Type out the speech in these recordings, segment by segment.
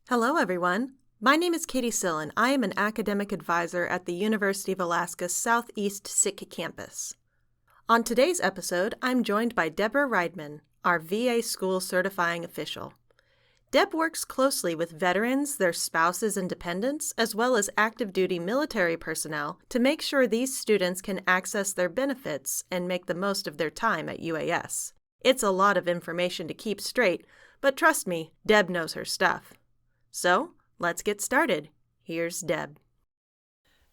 Hello, everyone. My name is Katie Sill, and I am an academic advisor at the University of Alaska's Southeast Sitka campus. On today's episode, I'm joined by Deb Rydman, our VA school certifying official. Deb works closely with veterans, their spouses, and dependents, as well as active duty military personnel to make sure these students can access their benefits and make the most of their time at UAS. It's a lot of information to keep straight, but trust me, Deb knows her stuff. So, let's get started. Here's Deb.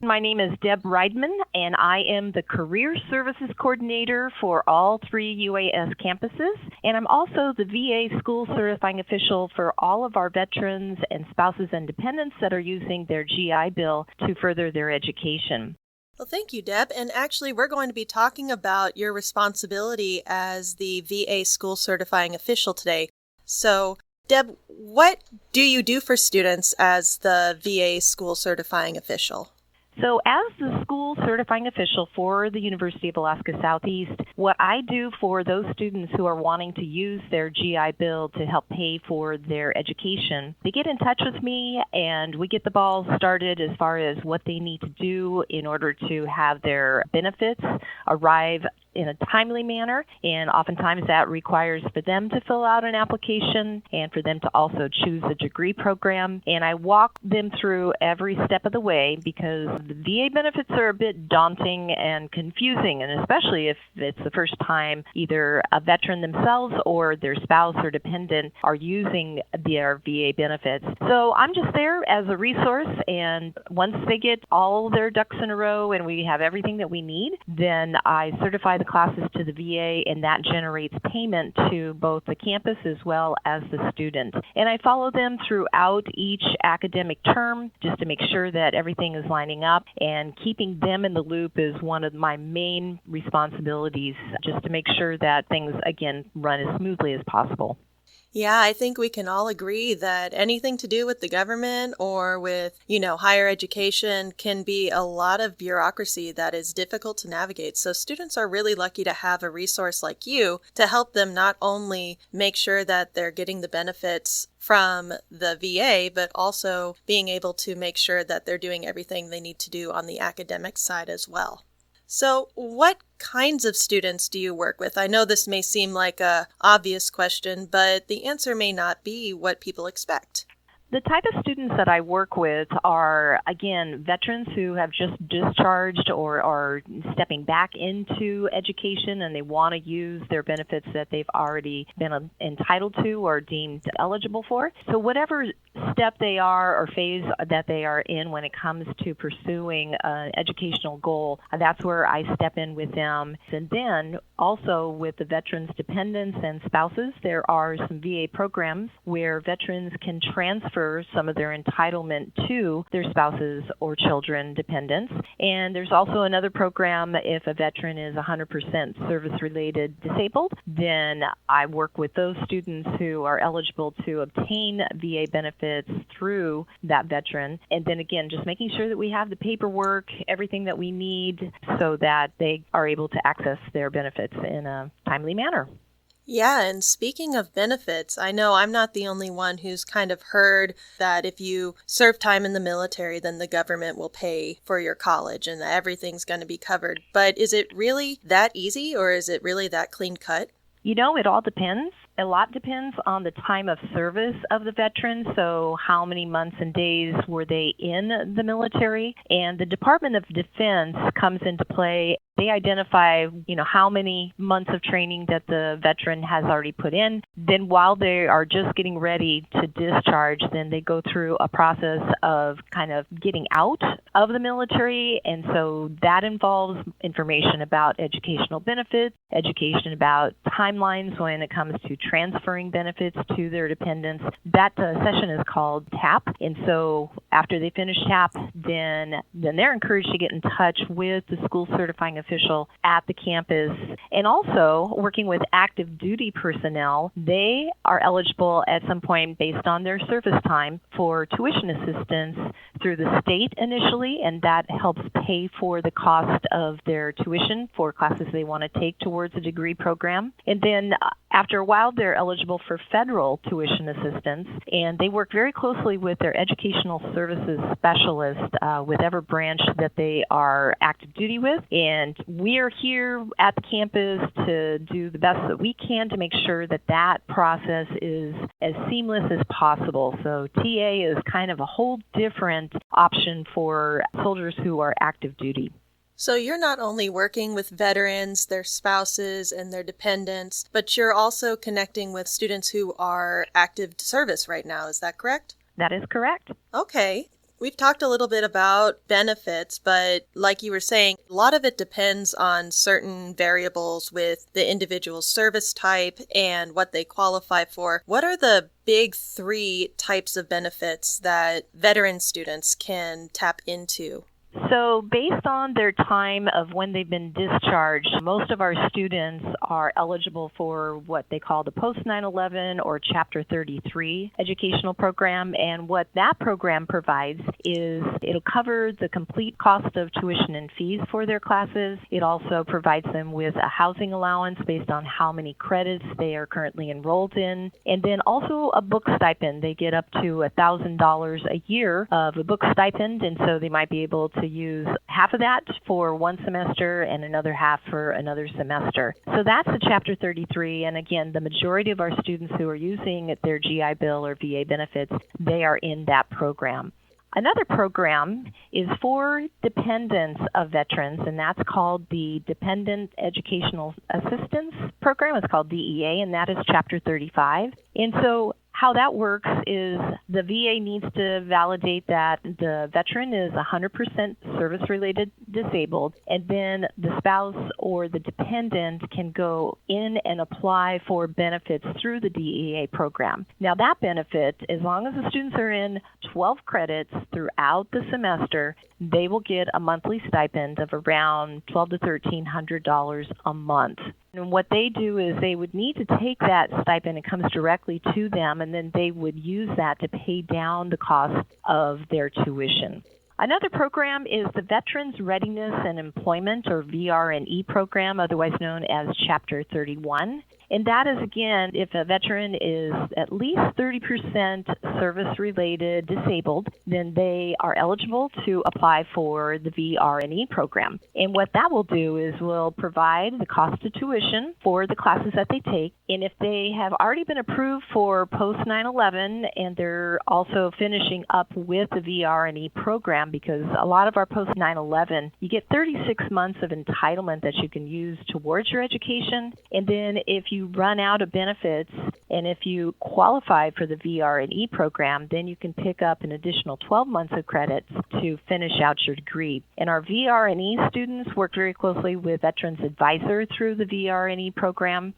My name is Deb Rydman, and I am the Career Services Coordinator for all three UAS campuses, and I'm also the VA School Certifying Official for all of our veterans and spouses and dependents that are using their GI Bill to further their education. Well, thank you, Deb. And actually, we're going to be talking about your responsibility as the VA School Certifying Official today. So, Deb, what do you do for students as the VA School Certifying Official? So as the school certifying official for the University of Alaska Southeast, what I do for those students who are wanting to use their GI Bill to help pay for their education, they get in touch with me and we get the ball started as far as what they need to do in order to have their benefits arrive in a timely manner, and oftentimes that requires for them to fill out an application and for them to also choose a degree program. And I walk them through every step of the way because the VA benefits are a bit daunting and confusing, and especially if it's the first time either a veteran themselves or their spouse or dependent are using their VA benefits. So I'm just there as a resource, and once they get all their ducks in a row and we have everything that we need, then I certify the classes to the VA, and that generates payment to both the campus as well as the student. And I follow them throughout each academic term just to make sure that everything is lining up, and keeping them in the loop is one of my main responsibilities, just to make sure that things, again, run as smoothly as possible. Yeah, I think we can all agree that anything to do with the government or with, higher education can be a lot of bureaucracy that is difficult to navigate. So students are really lucky to have a resource like you to help them not only make sure that they're getting the benefits from the VA, but also being able to make sure that they're doing everything they need to do on the academic side as well. So what kinds of students do you work with? I know this may seem like an obvious question, but the answer may not be what people expect. The type of students that I work with are, again, veterans who have just discharged or are stepping back into education and they want to use their benefits that they've already been entitled to or deemed eligible for. So whatever step they are or phase that they are in when it comes to pursuing an educational goal, that's where I step in with them. And then also with the veterans' dependents and spouses, there are some VA programs where veterans can transfer some of their entitlement to their spouses or children dependents. And there's also another program if a veteran is 100% service-related disabled, then I work with those students who are eligible to obtain VA benefits through that veteran. And then again, just making sure that we have the paperwork, everything that we need so that they are able to access their benefits in a timely manner. Yeah, and speaking of benefits, I know I'm not the only one who's kind of heard that if you serve time in the military, then the government will pay for your college and everything's going to be covered. But is it really that easy, or is it really that clean cut? It all depends. A lot depends on the time of service of the veteran, so how many months and days were they in the military. And the Department of Defense comes into play. They identify, how many months of training that the veteran has already put in. Then while they are just getting ready to discharge, then they go through a process of kind of getting out of the military. And so that involves information about educational benefits, education about timelines when it comes to transferring benefits to their dependents. That session is called TAP. And so after they finish TAP, then they're encouraged to get in touch with the school certifying official at the campus. And also working with active duty personnel, they are eligible at some point based on their service time for tuition assistance through the state initially, and that helps pay for the cost of their tuition for classes they want to take towards a degree program. And then After a while, they're eligible for federal tuition assistance, and they work very closely with their educational services specialist, whatever branch that they are active duty with. And we are here at the campus to do the best that we can to make sure that that process is as seamless as possible. So TA is kind of a whole different option for soldiers who are active duty. So you're not only working with veterans, their spouses, and their dependents, but you're also connecting with students who are active service right now. Is that correct? That is correct. Okay. We've talked a little bit about benefits, but like you were saying, a lot of it depends on certain variables with the individual service type and what they qualify for. What are the big three types of benefits that veteran students can tap into? So based on their time of when they've been discharged, most of our students are eligible for what they call the post 9/11 or Chapter 33 educational program. And what that program provides is it'll cover the complete cost of tuition and fees for their classes. It also provides them with a housing allowance based on how many credits they are currently enrolled in. And then also a book stipend. They get up to $1,000 a year of a book stipend, and so they might be able to use half of that for one semester and another half for another semester. So that's the Chapter 33, and again, the majority of our students who are using their GI Bill or VA benefits, they are in that program. Another program is for dependents of veterans, and that's called the Dependent Educational Assistance Program. It's called DEA, and that is Chapter 35. And so how that works is the VA needs to validate that the veteran is 100% service-related disabled, and then the spouse or the dependent can go in and apply for benefits through the DEA program. Now that benefit, as long as the students are in 12 credits throughout the semester, they will get a monthly stipend of around $1,200 to $1,300 a month. And what they do is they would need to take that stipend, it comes directly to them, and then they would use that to pay down the cost of their tuition. Another program is the Veterans Readiness and Employment, or VR&E program, otherwise known as Chapter 31. And that is, again, if a veteran is at least 30% service-related disabled, then they are eligible to apply for the VR&E program. And what that will do is will provide the cost of tuition for the classes that they take. And if they have already been approved for post 9/11 and they're also finishing up with the VR&E program, because a lot of our post 9/11, you get 36 months of entitlement that you can use towards your education. And then if you run out of benefits and if you qualify for the VR&E program, then you can pick up an additional 12 months of credits to finish out your degree. And our VR&E students work very closely with Veterans Advisor through the VR&E program.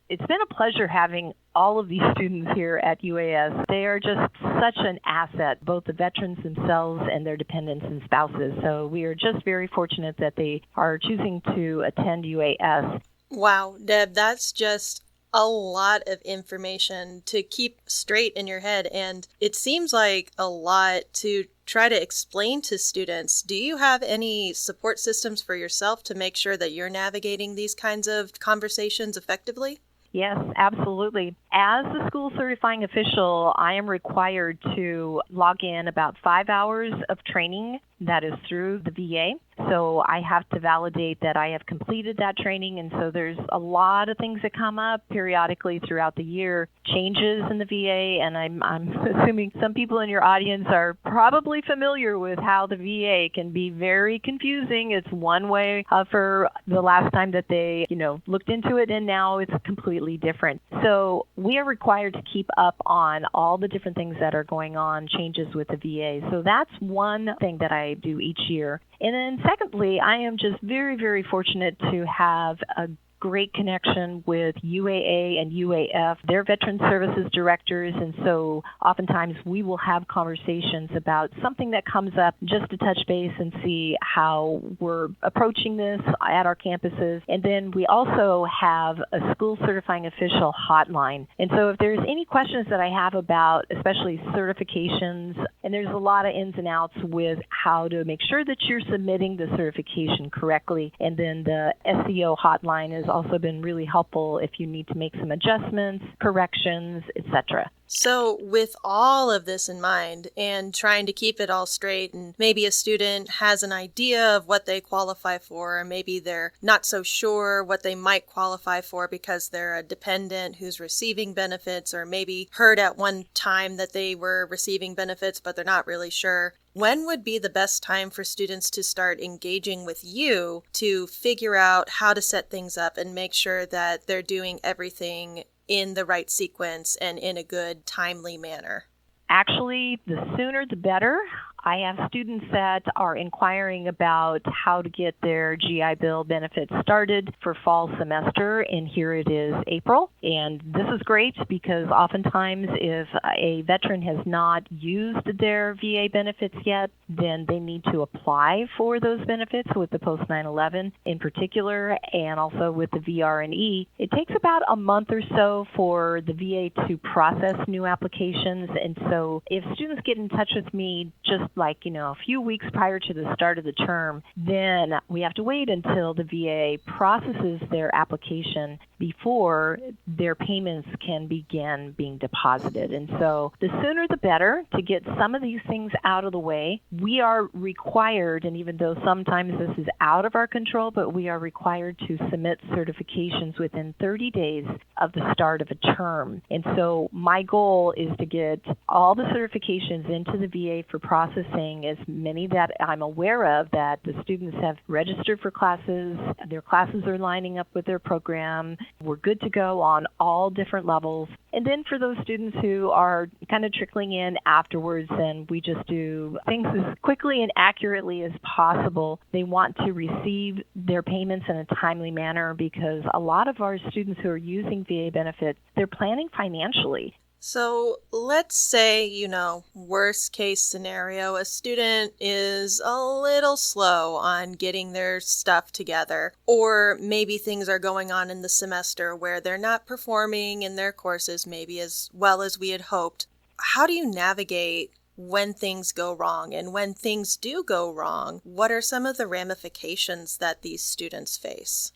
It's been a pleasure having all of these students here at UAS. They are just such an asset, both the veterans themselves and their dependents and spouses. So we are just very fortunate that they are choosing to attend UAS. Wow, Deb, that's just a lot of information to keep straight in your head, and it seems like a lot to try to explain to students. Do you have any support systems for yourself to make sure that you're navigating these kinds of conversations effectively? Yes, absolutely. As the school certifying official, I am required to log in about 5 hours of training that is through the VA. So I have to validate that I have completed that training. And so there's a lot of things that come up periodically throughout the year, changes in the VA. And I'm assuming some people in your audience are probably familiar with how the VA can be very confusing. It's one way for the last time that they, looked into it, and now it's completely different. So we are required to keep up on all the different things that are going on, changes with the VA. So that's one thing that I do each year. And then secondly, I am just very, very fortunate to have a great connection with UAA and UAF. They're Veteran Services Directors, and so oftentimes we will have conversations about something that comes up just to touch base and see how we're approaching this at our campuses. And then we also have a school certifying official hotline. And so if there's any questions that I have about especially certifications, and there's a lot of ins and outs with how to make sure that you're submitting the certification correctly. And then the SEO hotline has also been really helpful if you need to make some adjustments, corrections, etc. So with all of this in mind and trying to keep it all straight, and maybe a student has an idea of what they qualify for, or maybe they're not so sure what they might qualify for because they're a dependent who's receiving benefits, or maybe heard at one time that they were receiving benefits, but they're not really sure. When would be the best time for students to start engaging with you to figure out how to set things up and make sure that they're doing everything in the right sequence and in a good, timely manner? Actually, the sooner the better. I have students that are inquiring about how to get their GI Bill benefits started for fall semester, and here it is April. And this is great because oftentimes if a veteran has not used their VA benefits yet, then they need to apply for those benefits with the post 9/11 in particular, and also with the VR&E. It takes about a month or so for the VA to process new applications, and so if students get in touch with me just a few weeks prior to the start of the term, then we have to wait until the VA processes their application before their payments can begin being deposited. And so the sooner the better to get some of these things out of the way. We are required, and even though sometimes this is out of our control, but we are required to submit certifications within 30 days of the start of a term. And so my goal is to get all the certifications into the VA for processing, as many that I'm aware of, that the students have registered for classes, their classes are lining up with their program, we're good to go on all different levels. And then for those students who are kind of trickling in afterwards, then we just do things as quickly and accurately as possible. They want to receive their payments in a timely manner because a lot of our students who are using VA benefits, they're planning financially. So let's say, worst case scenario, a student is a little slow on getting their stuff together, or maybe things are going on in the semester where they're not performing in their courses maybe as well as we had hoped. How do you navigate when things go wrong? And when things do go wrong, what are some of the ramifications that these students face?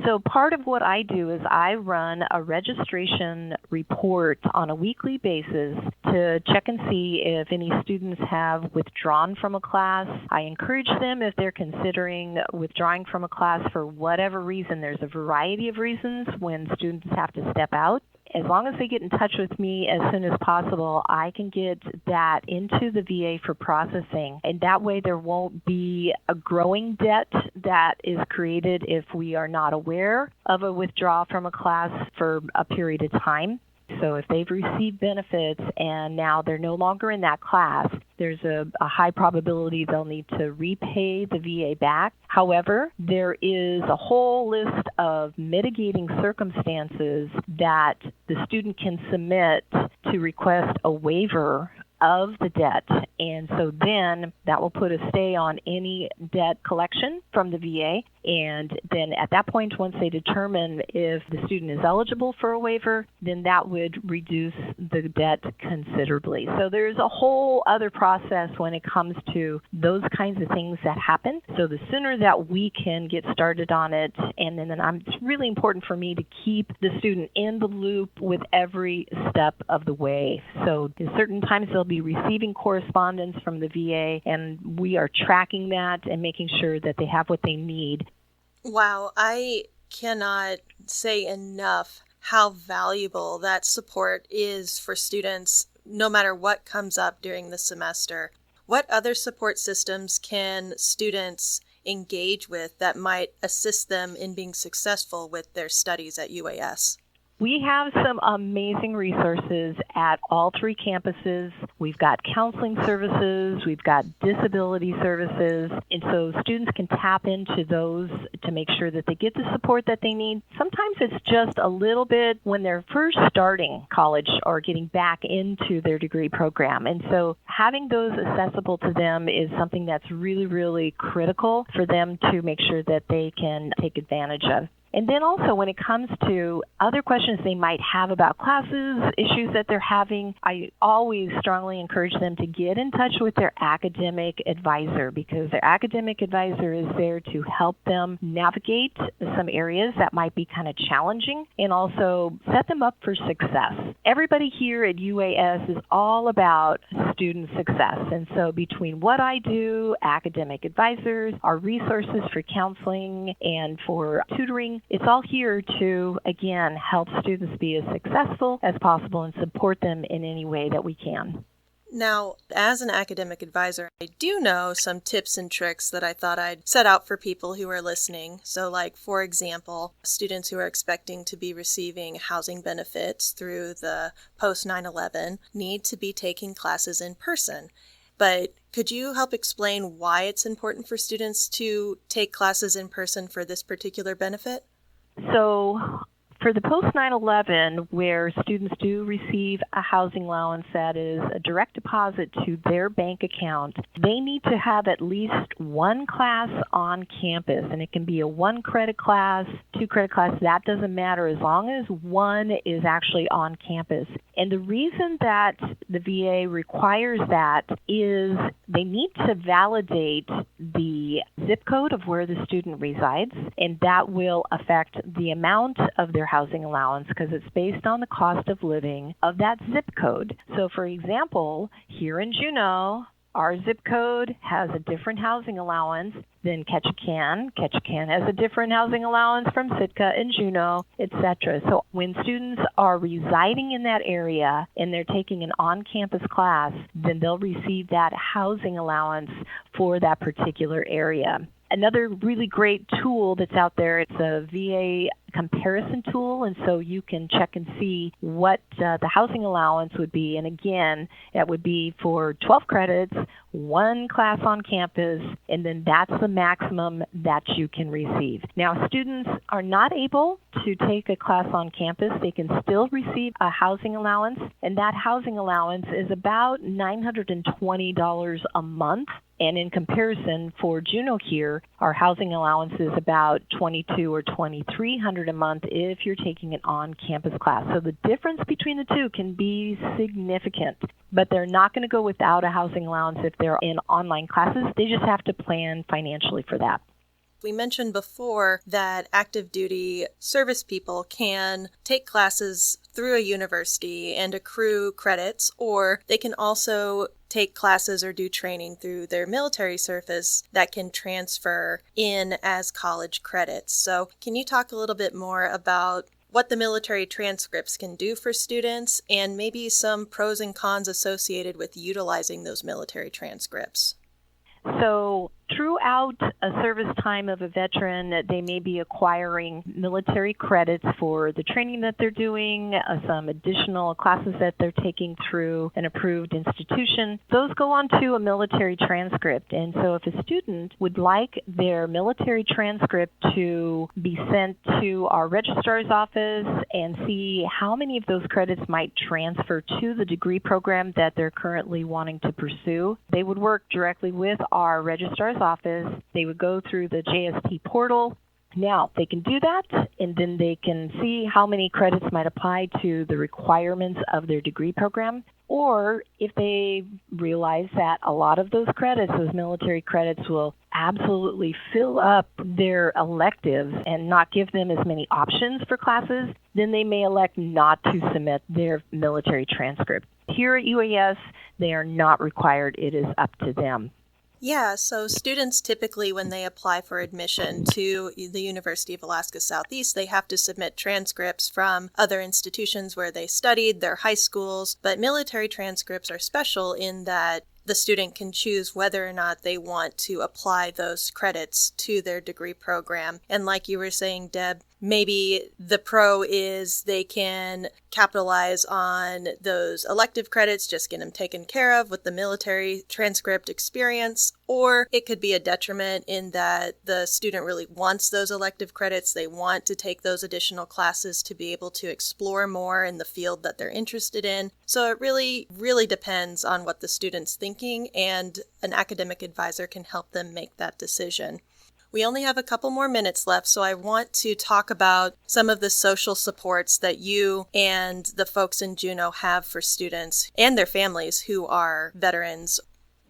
So part of what I do is I run a registration report on a weekly basis to check and see if any students have withdrawn from a class. I encourage them, if they're considering withdrawing from a class for whatever reason. There's a variety of reasons when students have to step out. As long as they get in touch with me as soon as possible, I can get that into the VA for processing. And that way there won't be a growing debt that is created if we are not aware of a withdrawal from a class for a period of time. So if they've received benefits and now they're no longer in that class, there's a high probability they'll need to repay the VA back. However, there is a whole list of mitigating circumstances that the student can submit to request a waiver of the debt. And so then that will put a stay on any debt collection from the VA. And then at that point, once they determine if the student is eligible for a waiver, then that would reduce the debt considerably. So there's a whole other process when it comes to those kinds of things that happen. So the sooner that we can get started on it, and then it's really important for me to keep the student in the loop with every step of the way. So at certain times they'll be receiving correspondence from the VA, and we are tracking that and making sure that they have what they need. Wow, I cannot say enough how valuable that support is for students, no matter what comes up during the semester. What other support systems can students engage with that might assist them in being successful with their studies at UAS? We have some amazing resources at all three campuses. We've got counseling services, we've got disability services, and so students can tap into those to make sure that they get the support that they need. Sometimes it's just a little bit when they're first starting college or getting back into their degree program. And so having those accessible to them is something that's really, really critical for them to make sure that they can take advantage of. And then also when it comes to other questions they might have about classes, issues that they're having, I always strongly encourage them to get in touch with their academic advisor, because their academic advisor is there to help them navigate some areas that might be kind of challenging and also set them up for success. Everybody here at UAS is all about student success. And so between what I do, academic advisors, our resources for counseling and for tutoring, it's all here to, again, help students be as successful as possible and support them in any way that we can. Now, as an academic advisor, I do know some tips and tricks that I thought I'd set out for people who are listening. So, like, for example, students who are expecting to be receiving housing benefits through the post 9/11 need to be taking classes in person. But could you help explain why it's important for students to take classes in person for this particular benefit? So for the post 9/11, where students do receive a housing allowance that is a direct deposit to their bank account, they need to have at least one class on campus. And it can be a 1-credit class, 2-credit class, that doesn't matter as long as one is actually on campus. And the reason that the VA requires that is they need to validate the zip code of where the student resides, and that will affect the amount of their housing allowance because it's based on the cost of living of that zip code. So, for example, here in Juneau, our zip code has a different housing allowance than Ketchikan. Ketchikan has a different housing allowance from Sitka and Juneau, etc. So when students are residing in that area and they're taking an on-campus class, then they'll receive that housing allowance for that particular area. Another really great tool that's out there, it's a VA comparison tool, and so you can check and see what the housing allowance would be. And again, that would be for 12 credits, 1 class on campus, and then that's the maximum that you can receive. Now, students are not able to take a class on campus. They can still receive a housing allowance, and that housing allowance is about $920 a month. And in comparison, for Juneau here, our housing allowance is about $2,200 or $2,300 a month if you're taking an on-campus class. So the difference between the two can be significant, but they're not going to go without a housing allowance if they're in online classes. They just have to plan financially for that. We mentioned before that active duty service people can take classes through a university and accrue credits, or they can also take classes or do training through their military service that can transfer in as college credits. So can you talk a little bit more about what the military transcripts can do for students and maybe some pros and cons associated with utilizing those military transcripts? So throughout a service time of a veteran, they may be acquiring military credits for the training that they're doing, some additional classes that they're taking through an approved institution. Those go onto a military transcript. And so if a student would like their military transcript to be sent to our registrar's office and see how many of those credits might transfer to the degree program that they're currently wanting to pursue, they would work directly with our registrar's office. They would go through the JST portal. Now, they can do that, and then they can see how many credits might apply to the requirements of their degree program. Or if they realize that a lot of those credits, those military credits, will absolutely fill up their electives and not give them as many options for classes, then they may elect not to submit their military transcript. Here at UAS, they are not required. It is up to them. Yeah, so students typically, when they apply for admission to the University of Alaska Southeast, they have to submit transcripts from other institutions where they studied, their high schools, but military transcripts are special in that the student can choose whether or not they want to apply those credits to their degree program. And like you were saying, Deb, maybe the pro is they can capitalize on those elective credits, just get them taken care of with the military transcript experience, or it could be a detriment in that the student really wants those elective credits. They want to take those additional classes to be able to explore more in the field that they're interested in. So it really, really depends on what the student's thinking, and an academic advisor can help them make that decision. We only have a couple more minutes left, so I want to talk about some of the social supports that you and the folks in Juneau have for students and their families who are veterans.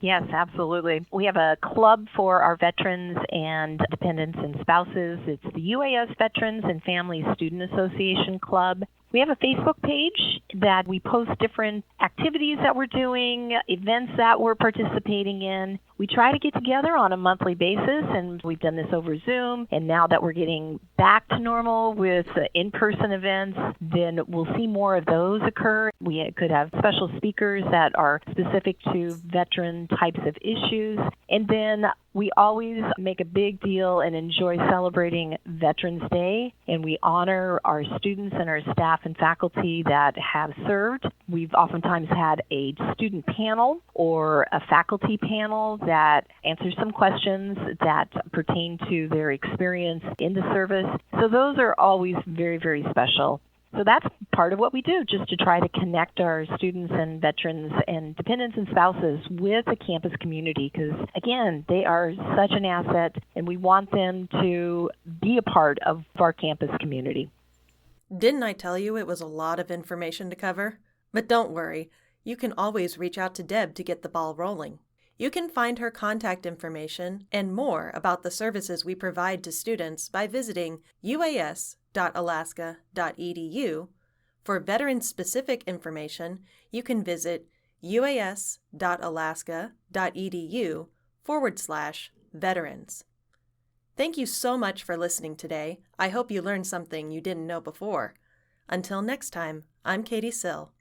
Yes, absolutely. We have a club for our veterans and dependents and spouses. It's the UAS Veterans and Families Student Association Club. We have a Facebook page that we post different activities that we're doing, events that we're participating in. We try to get together on a monthly basis, and we've done this over Zoom. And now that we're getting back to normal with in-person events, then we'll see more of those occur. We could have special speakers that are specific to veteran types of issues. And then we always make a big deal and enjoy celebrating Veterans Day, and we honor our students and our staff and faculty that have served. We've oftentimes had a student panel or a faculty panel that answers some questions that pertain to their experience in the service. So those are always very, very special. So that's part of what we do, just to try to connect our students and veterans and dependents and spouses with the campus community, because, again, they are such an asset, and we want them to be a part of our campus community. Didn't I tell you it was a lot of information to cover? But don't worry, you can always reach out to Deb to get the ball rolling. You can find her contact information and more about the services we provide to students by visiting uas.alaska.edu. For veteran-specific information, you can visit uas.alaska.edu/veterans. Thank you so much for listening today. I hope you learned something you didn't know before. Until next time, I'm Katie Sill.